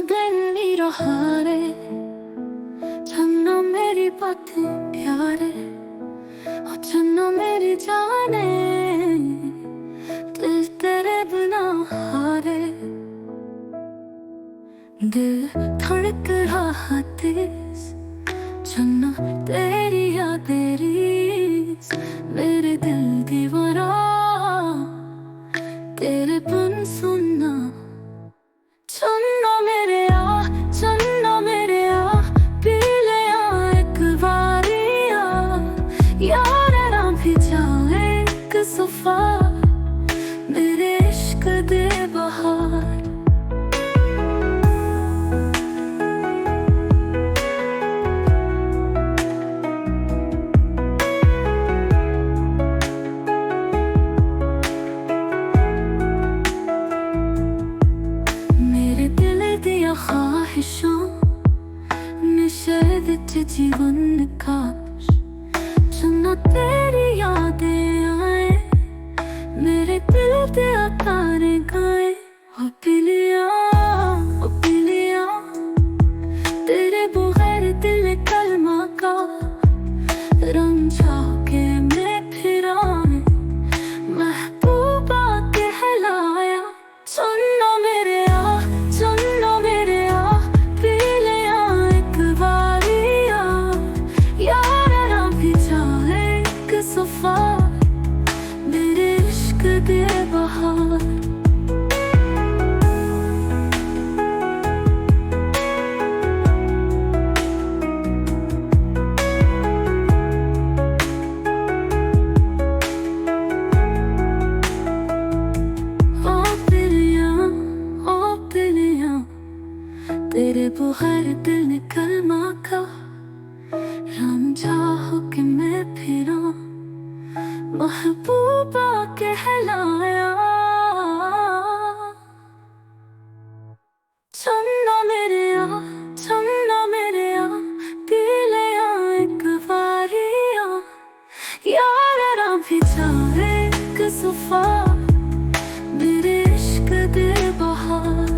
दिल नी रहा रे, छन्ना मेरी बातें प्यारे, ओ छन्ना मेरी जाने, दिल तेरे बिना हारे। दिल धड़क रहा तेज, छन्ना तेरी यादें रीस, मेरे दिल दीवारा तेरे बिन सुनना। छन्ना मेरे आ पी ले आ एक बारिया, यार ना भी जाए एक सफा, मेरे इश्क दे बहार। ख्वाहिशों निषेध जीवन काश, छन्ना तेरी यादें आए, मेरे दिल दे तारे गाए। ओ पिलिया तेरे बगैर दिल कलमा का रंग जाके मैं फिरा, महबूबा कहलाया। छन्ना मेरे आ पी ले आ एक बारिया, यार ना भी जाए एक सफा, मेरे इश्क दे बहार। तेरे बगैर दिल ने कलमा का रंझा होके मैं फिरा, महबूबा कहलाया। छन्ना मेरे आ पी ले आ एक बारिया, यार ना भी जाए एक सफा, मेरे इश्क दे बहार।